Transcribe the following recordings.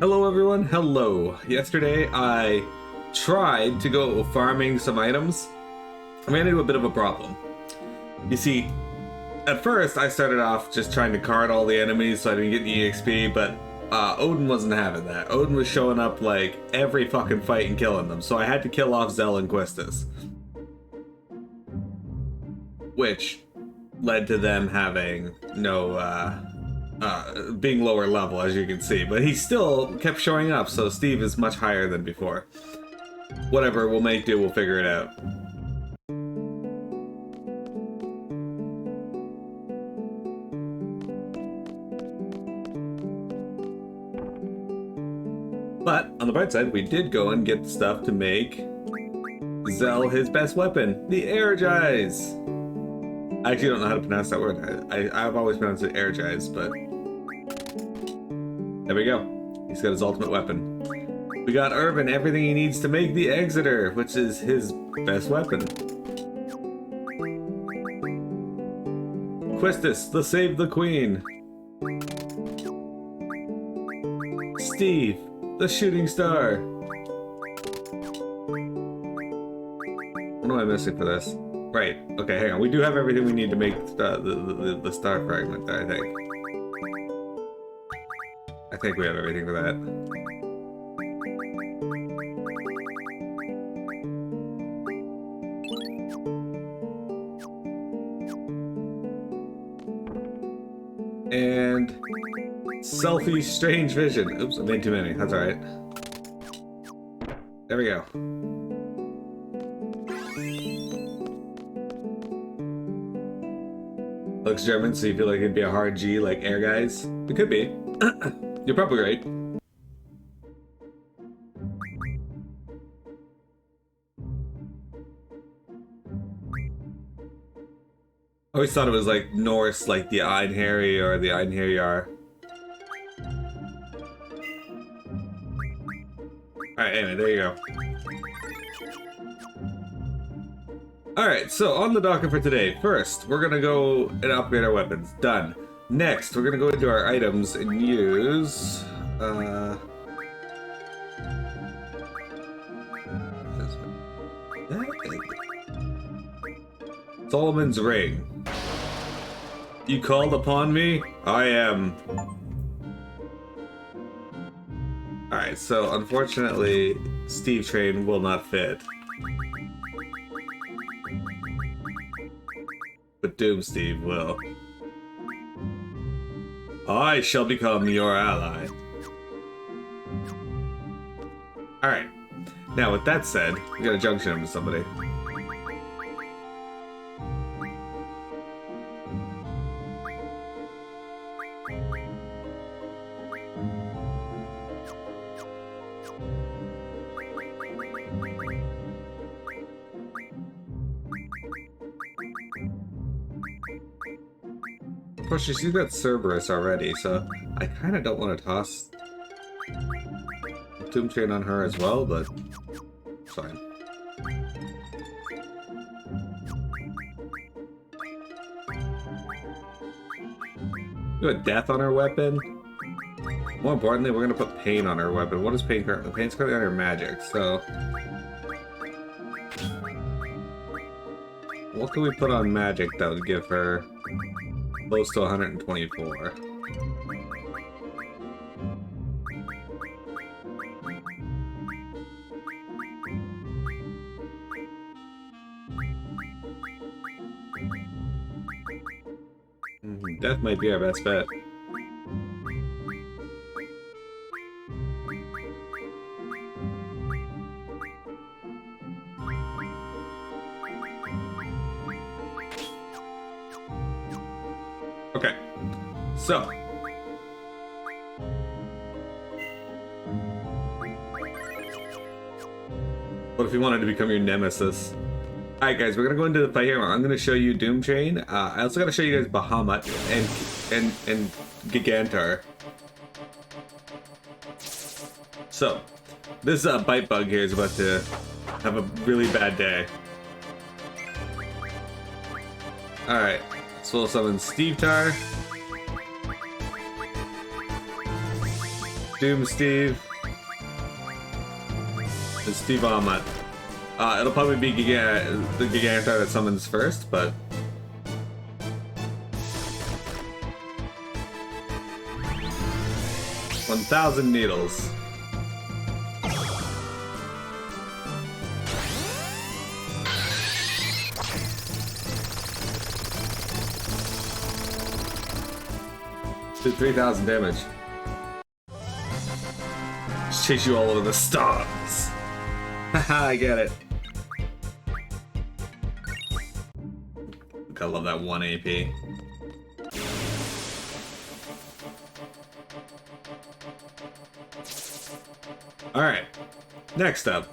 Hello everyone, hello. Yesterday I tried to go farming some items. I ran into a bit of a problem. You see, at first I started off just trying to card all the enemies so I didn't get the EXP, but Odin wasn't having that. Odin was showing up like every fucking fight and killing them, so I had to kill off Zell and Quistis. Which led to them having no, being lower level, as you can see, but he still kept showing up, so Steve is much higher than before. Whatever, we'll make do, we'll figure it out. But, on the bright side, we did go and get stuff to make Zell his best weapon, the Energize! I actually don't know how to pronounce that word. I've always pronounced it Energize, but there we go. He's got his ultimate weapon. We got Irvin everything he needs to make the Exeter, which is his best weapon. Quistis, the Save the Queen. Steve, the Shooting Star. What am I missing for this? Right, okay, hang on. We do have everything we need to make the star fragment there, I think. I think we have everything for that. And Selfie Strange Vision. Oops, I made too many. That's alright. There we go. Looks German, so you feel like it'd be a hard G like Air Guys? It could be. You're probably right. I always thought it was like Norse, like the Einherjar or the Einherjar. Alright, anyway, there you go. Alright, so on the docket for today. First, we're gonna go and upgrade our weapons. Done. Next, we're gonna go into our items and use... Solomon's Ring. You called upon me? I am. Alright, so unfortunately, Steve Train will not fit. But Doom Steve will. I shall become your ally. Alright. Now, with that said, we gotta junction him to somebody. Of course, she's got Cerberus already, so I kind of don't want to toss Tomb Train on her as well, but it's fine. We have Death on her weapon. More importantly, we're going to put Pain on her weapon. What is Pain currently? Pain's currently on her magic, so... what can we put on magic that would give her close to 124? Death might be our best bet. Okay, so what if you wanted to become your nemesis? Alright guys, we're gonna go into the fight here. I'm gonna show you Doom Train. I also gotta show you guys Bahamut and Gigantar. So, this bite bug here is about to have a really bad day. Alright, so we'll summon Steve Tar. Doom Steve. And Steve Amat. It'll probably be the Gigantar that summons first, but... 1,000 needles. Did 3,000 damage. Just chase you all over the stars. Haha, I get it. I love that 1 AP. Alright, next up.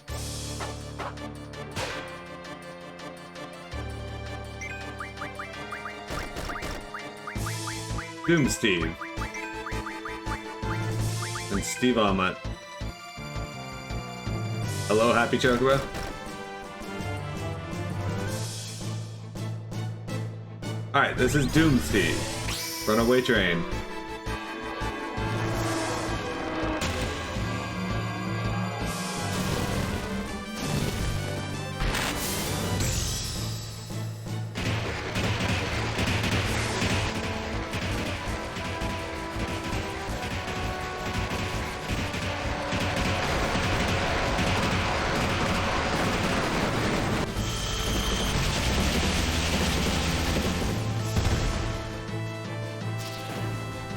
Doom Steve. And Steve Amat. Hello, Happy Chocobo. Alright, this is Doom Steve. Runaway Train.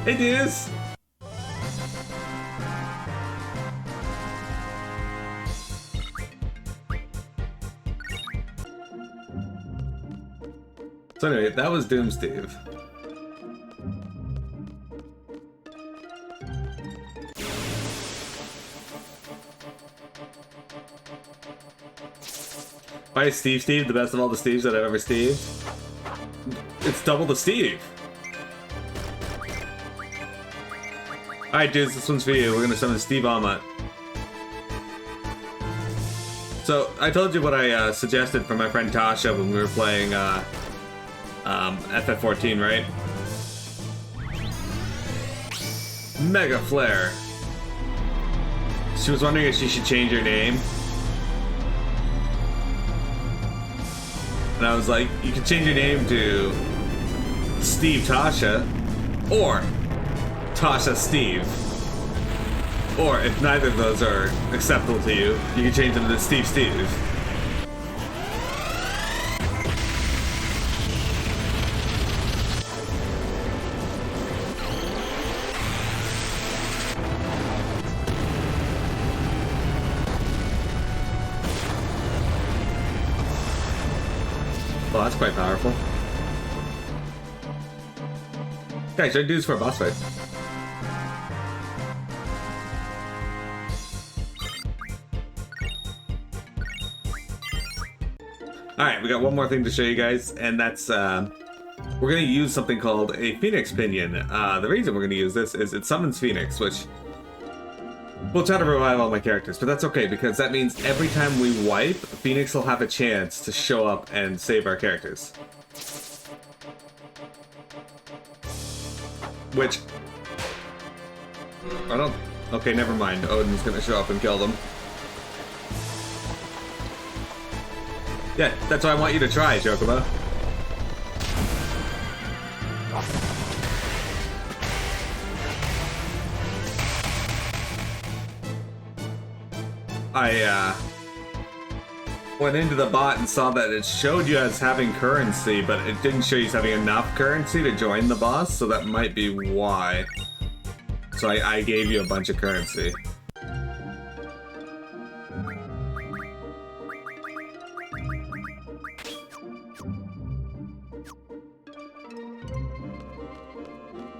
Hey, dudes! So anyway, that was Doom Steve. Why is Steve the best of all the Steves that I've ever Steved? It's double the Steve! Alright dudes, this one's for you. We're gonna summon Steve Amat. So, I told you what I suggested for my friend Tasha when we were playing FF14, right? Mega Flare. She was wondering if she should change her name. And I was like, you can change your name to Steve Tasha, or Tasha Steve. Or if neither of those are acceptable to you, you can change them to Steve Steve. Well, that's quite powerful. Guys, should I do this for a boss fight? Alright, we got one more thing to show you guys, and that's, we're going to use something called a Phoenix Pinion. The reason we're going to use this is it summons Phoenix, which we'll try to revive all my characters, but that's okay, because that means every time we wipe, Phoenix will have a chance to show up and save our characters. Which, I don't, okay, never mind, Odin's going to show up and kill them. Yeah, that's what I want you to try, Chocobo. I went into the bot and saw that it showed you as having currency, but it didn't show you as having enough currency to join the boss, so that might be why. So I gave you a bunch of currency.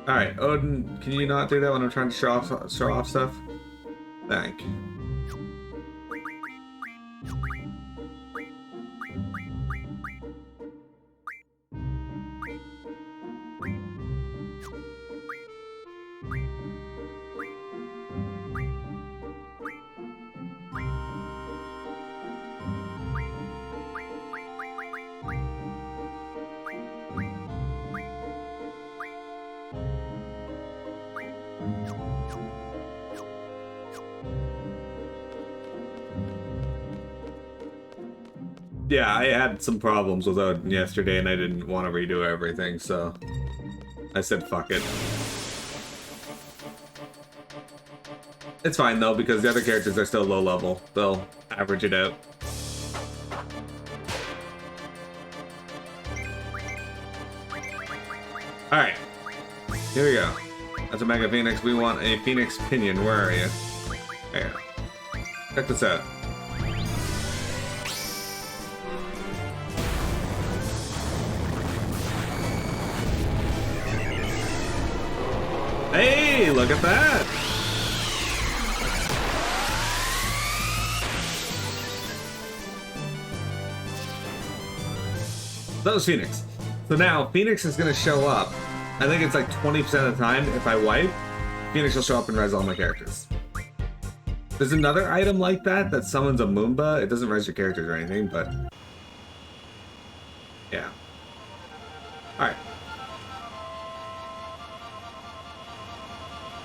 Alright, Odin, can you not do that when I'm trying to show off stuff? Thank you. Yeah, I had some problems with it yesterday and I didn't want to redo everything, so I said fuck it. It's fine though, because the other characters are still low level. They'll average it out. Alright. Here we go. That's a Mega Phoenix. We want a Phoenix Pinion. Where are you? There. Check this out. Hey, look at that! That was Phoenix. So now, Phoenix is going to show up. I think it's like 20% of the time if I wipe, Phoenix will show up and res all my characters. There's another item like that that summons a Moomba. It doesn't res your characters or anything, but... yeah. Alright.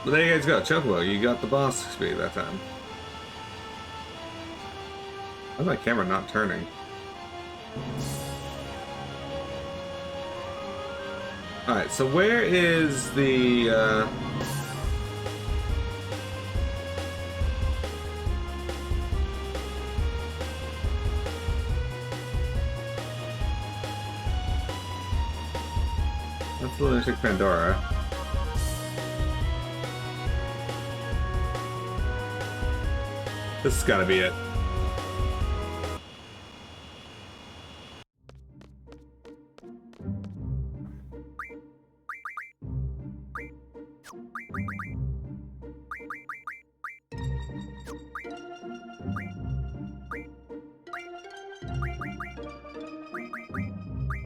Well, there you guys go. Chocobo, you got the boss speed that time. Why is my camera not turning? Alright, so where is the, that's Lunatic Pandora. This has gotta be it.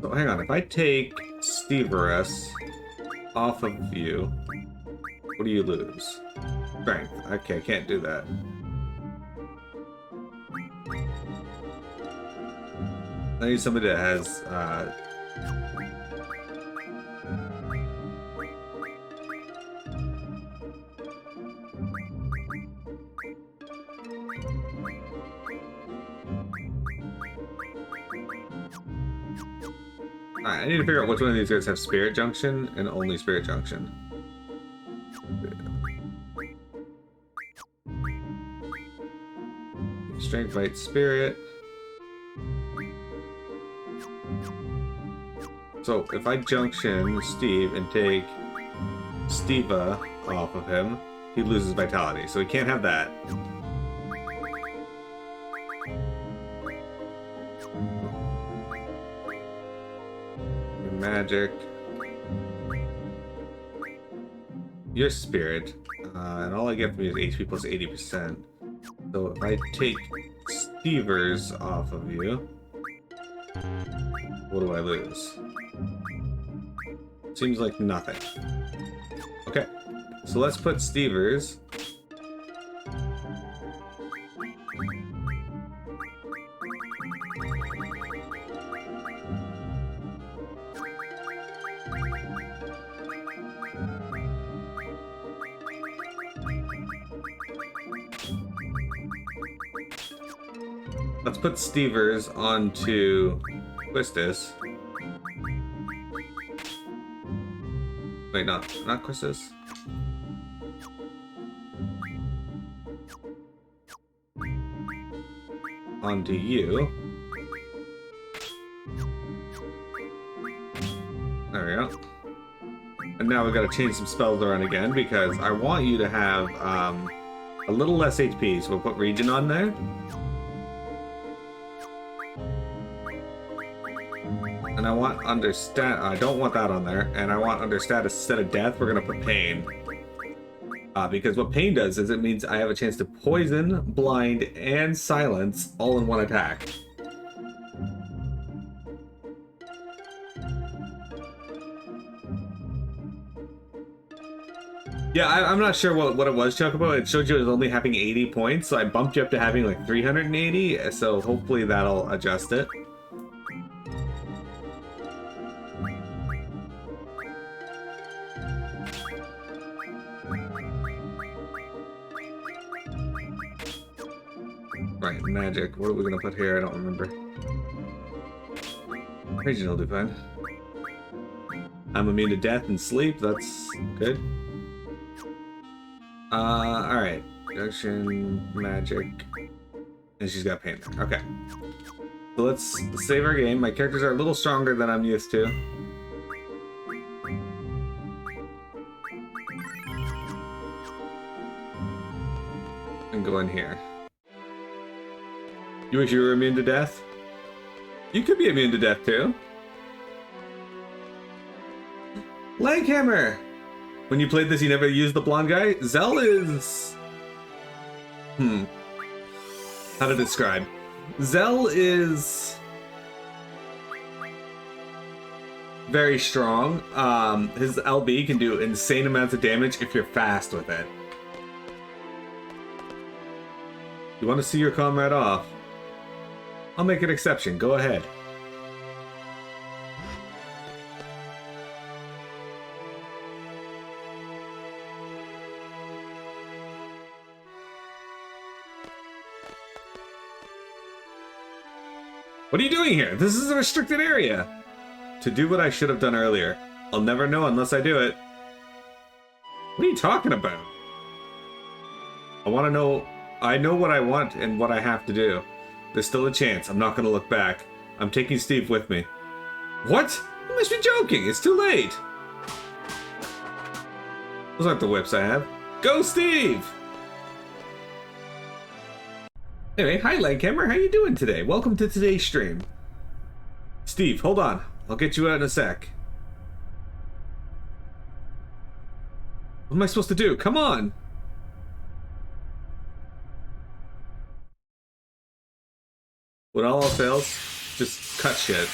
So hang on, if I take Stephe off of you, what do you lose? Strength. Okay, I can't do that. I need somebody that has, I need to figure out which one of these guys have Spirit Junction and only Spirit Junction. Strength, Fight, Spirit. So if I junction Stephe and take Stephe off of him, he loses vitality, so he can't have that. Your magic. Your spirit. And all I get from you is HP plus 80%. So if I take Steve's off of you, what do I lose? Seems like nothing. Okay, so let's put Steve's. Let's put Steve's onto Quistis. Wait, not Quistis. Onto you. There we go. And now we've got to change some spells around again because I want you to have a little less HP, so we'll put Region on there. And I want under stat, I don't want that on there, and I want under status instead of death, we're gonna put pain. Because what pain does is it means I have a chance to poison, blind, and silence all in one attack. Yeah, I'm not sure what it was, Chocobo. It showed you it was only having 80 points, so I bumped you up to having like 380, so hopefully that'll adjust it. Right, magic. What are we gonna put here? I don't remember. Regional do fine. I'm immune to death and sleep. That's good. Alright. Reduction, magic. And she's got pain. Okay. So let's save our game. My characters are a little stronger than I'm used to. And go in here. You wish you were immune to death? You could be immune to death too. Leghammer! When you played this, you never used the blonde guy? Zell is... How to describe? Zell is... very strong. His LB can do insane amounts of damage if you're fast with it. You want to see your comrade off? I'll make an exception. Go ahead. What are you doing here? This is a restricted area. To do what I should have done earlier. I'll never know unless I do it. What are you talking about? I want to know... I know what I want and what I have to do. There's still a chance. I'm not going to look back. I'm taking Steve with me. What? You must be joking. It's too late. Those aren't the whips I have. Go, Steve! Anyway, hi, Leghammer. How you doing today? Welcome to today's stream. Steve, hold on. I'll get you out in a sec. What am I supposed to do? Come on! When all else fails, just cut shit.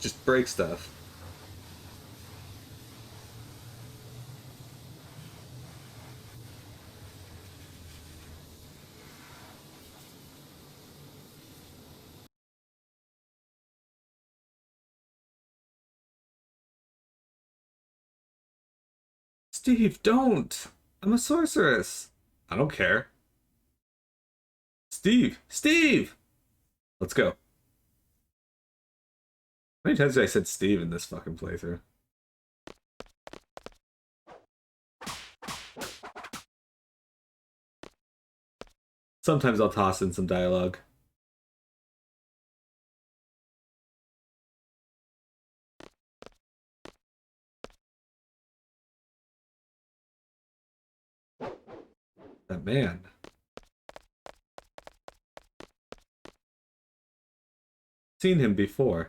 Just break stuff. Steve, don't! I'm a sorceress. I don't care. Steve! Steve! Let's go. How many times did I said Steve in this fucking playthrough? Sometimes I'll toss in some dialogue. That man. Seen him before.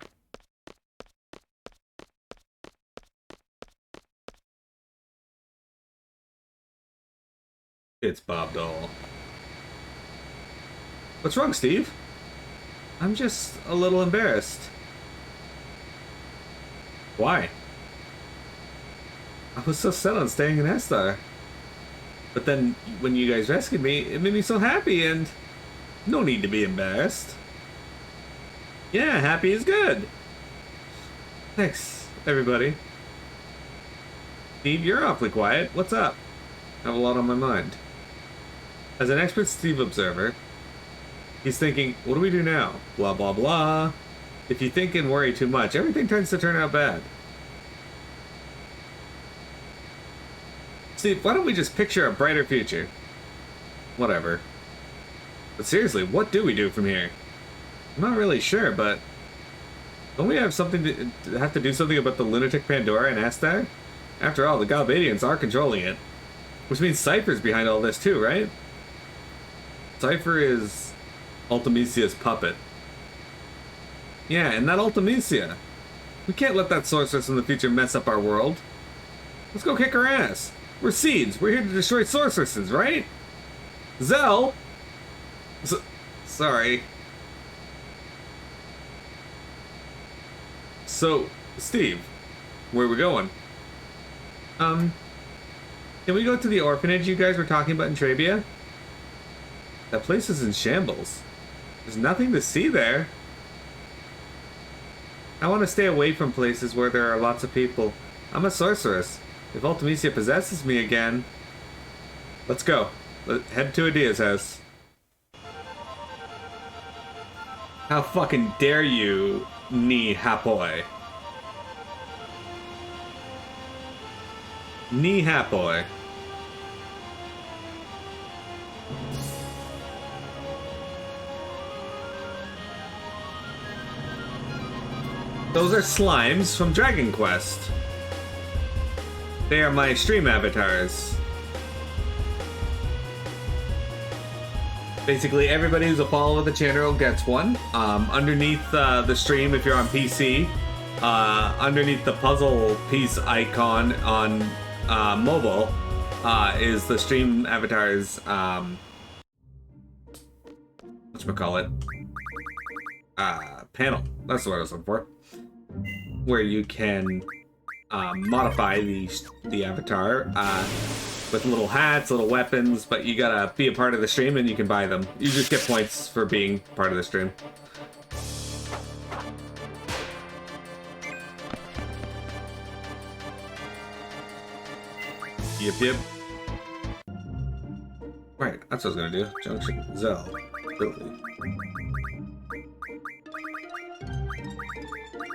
It's Bob Doll. What's wrong, Steve? I'm just a little embarrassed. Why? I was so set on staying in Estar. But then, when you guys rescued me, it made me so happy, and no need to be embarrassed. Yeah, happy is good. Thanks, everybody. Steve, you're awfully quiet. What's up? I have a lot on my mind. As an expert Steve observer, he's thinking, what do we do now? Blah, blah, blah. If you think and worry too much, everything tends to turn out bad. Steve, why don't we just picture a brighter future? Whatever. But seriously, what do we do from here? I'm not really sure, but... don't we have something to have to do something about the lunatic Pandora and Estar? After all, the Galbadians are controlling it. Which means Cypher's behind all this too, right? Cypher is Ultimisia's puppet. Yeah, and that Ultimisia. We can't let that sorceress in the future mess up our world. Let's go kick her ass. We're seeds. We're here to destroy sorceresses, right? Zell! Sorry. So, Steve, where are we going? Can we go to the orphanage you guys were talking about in Trabia? That place is in shambles. There's nothing to see there. I want to stay away from places where there are lots of people. I'm a sorceress. If Ultimecia possesses me again... Let's go. Head to Adia's house. How fucking dare you, Ni Hapoi. Ni Hapoi. Those are slimes from Dragon Quest. They are my stream avatars. Basically, everybody who's a follower of the channel gets one. Underneath the stream, if you're on PC, underneath the puzzle piece icon on mobile, is the stream avatars, whatchamacallit, panel. That's what I was looking for. Where you can modify the avatar with little hats, little weapons, but you gotta be a part of the stream and you can buy them. You just get points for being part of the stream. Yep, yep. Right, that's what I was gonna do. Junction Zell.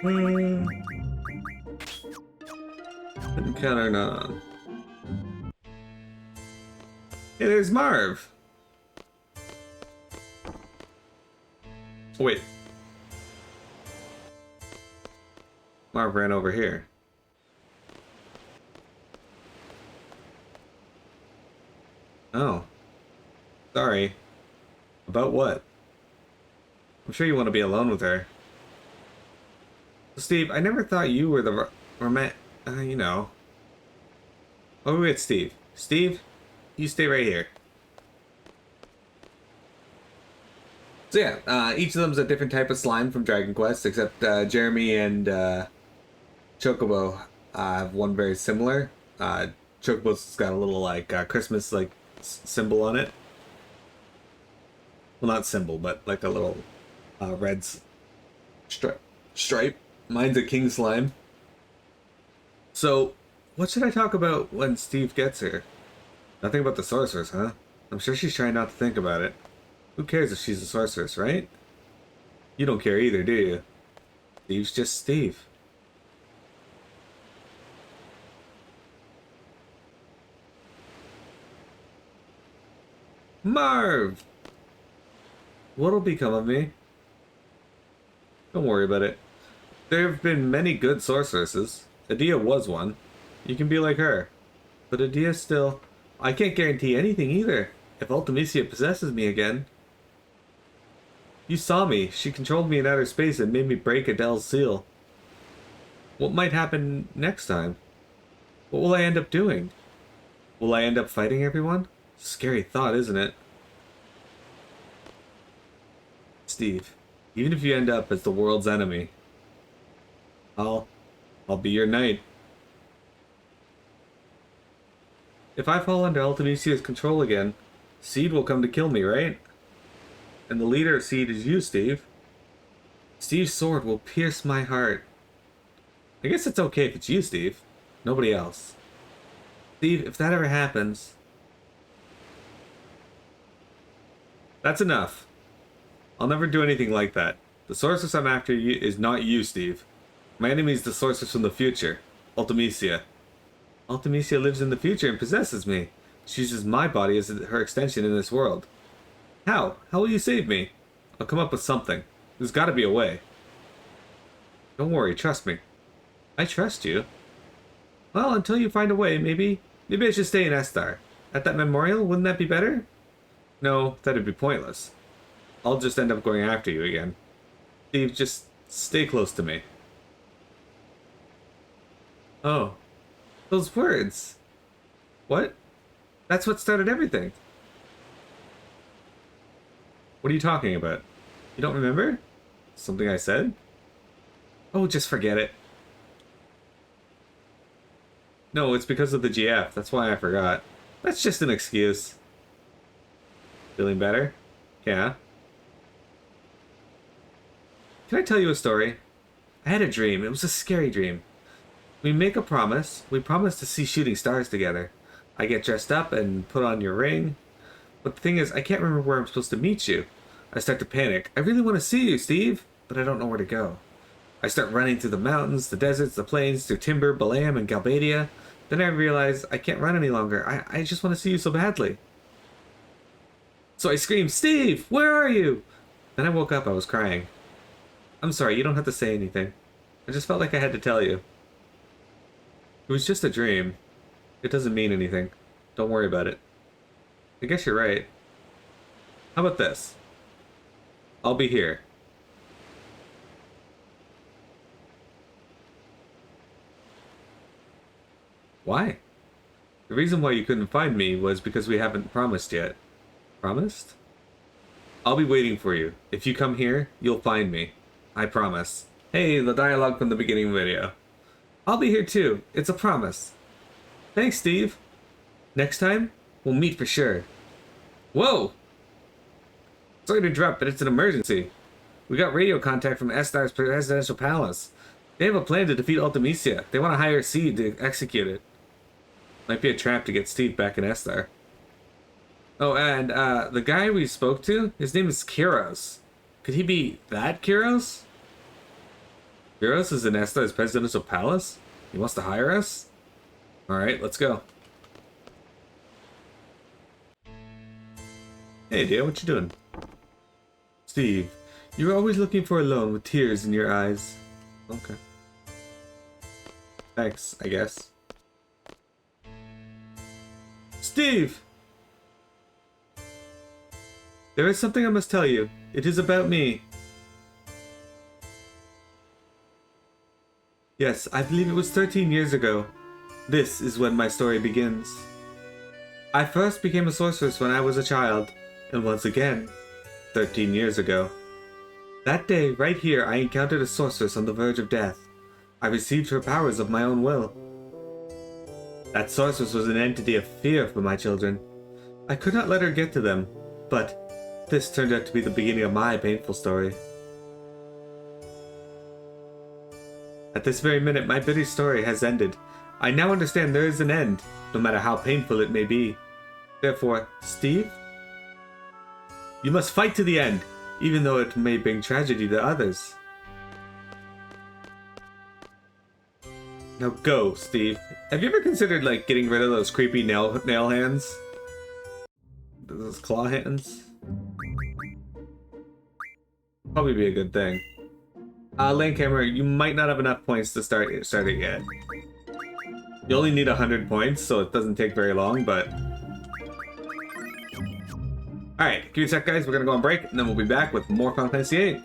Really. Encounter none. Hey, there's Marv. Wait. Marv ran over here. Oh. Sorry. About what? I'm sure you want to be alone with her. Steve, I never thought you were the you know. Oh, wait, Steve. Steve, you stay right here. So yeah, each of them's a different type of slime from Dragon Quest, except Jeremy and Chocobo have one very similar. Chocobo's got a little like Christmas like symbol on it. Well, not symbol, but like a little red stripe. Mine's a king slime. So, what should I talk about when Steve gets here? Nothing about the sorceress, huh? I'm sure she's trying not to think about it. Who cares if she's a sorceress, right? You don't care either, do you? Steve's just Steve. Marv! What'll become of me? Don't worry about it. There have been many good sorceresses. Adia was one. You can be like her. But Adia still... I can't guarantee anything either. If Ultimecia possesses me again... You saw me. She controlled me in outer space and made me break Adele's seal. What might happen next time? What will I end up doing? Will I end up fighting everyone? Scary thought, isn't it? Steve, even if you end up as the world's enemy, I'll be your knight. If I fall under Ultimecia's control again, Seed will come to kill me, right? And the leader of Seed is you, Steve. Steve's sword will pierce my heart. I guess it's okay if it's you, Steve. Nobody else. Steve, if that ever happens... That's enough. I'll never do anything like that. The sorceress I'm after is not you, Steve. My enemy is the sorceress from the future, Ultimecia. Ultimecia lives in the future and possesses me. She uses my body as her extension in this world. How? How will you save me? I'll come up with something. There's gotta be a way. Don't worry, trust me. I trust you. Well, until you find a way, maybe I should stay in Estar. At that memorial, wouldn't that be better? No, that'd be pointless. I'll just end up going after you again. Steve, just stay close to me. Oh. Those words. What? That's what started everything. What are you talking about? You don't remember? Something I said? Oh, just forget it. No, it's because of the GF. That's why I forgot. That's just an excuse. Feeling better? Yeah. Can I tell you a story? I had a dream. It was a scary dream. We make a promise. We promise to see shooting stars together. I get dressed up and put on your ring. But the thing is, I can't remember where I'm supposed to meet you. I start to panic. I really want to see you, Steve, but I don't know where to go. I start running through the mountains, the deserts, the plains, through Timber, Balam, and Galbadia. Then I realize I can't run any longer. I just want to see you so badly. So I scream, Steve, where are you? Then I woke up, I was crying. I'm sorry, you don't have to say anything. I just felt like I had to tell you. It was just a dream. It doesn't mean anything. Don't worry about it. I guess you're right. How about this? I'll be here. Why? The reason why you couldn't find me was because we haven't promised yet. Promised? I'll be waiting for you. If you come here, you'll find me. I promise. Hey, the dialogue from the beginning video. I'll be here too. It's a promise. Thanks, Steve. Next time, we'll meet for sure. Whoa! Sorry to interrupt, but it's an emergency. We got radio contact from Estar's presidential palace. They have a plan to defeat Ultimisia. They want to hire Seed to execute it. Might be a trap to get Steve back in Estar. Oh, and the guy we spoke to, his name is Kiros. Could he be that Kiros? Kiros is in Estar's presidential palace? He wants to hire us? Alright, let's go. Hey, dear, what you doing? Steve, you're always looking for a loan with tears in your eyes. Okay. Thanks, I guess. Steve! There is something I must tell you. It is about me. Yes, I believe it was 13 years ago. This is when my story begins. I first became a sorceress when I was a child, and once again, 13 years ago. That day, right here, I encountered a sorceress on the verge of death. I received her powers of my own will. That sorceress was an entity of fear for my children. I could not let her get to them, but this turned out to be the beginning of my painful story. At this very minute, my bitter story has ended. I now understand there is an end, no matter how painful it may be. Therefore, Steve, you must fight to the end, even though it may bring tragedy to others. Now go, Steve. Have you ever considered, like, getting rid of those creepy nail hands? Those claw hands? Probably be a good thing. Lane camera, you might not have enough points to start it yet. You only need 100 points, so it doesn't take very long, but... Alright, give me a sec, guys. We're gonna go on break, and then we'll be back with more Final Fantasy VIII.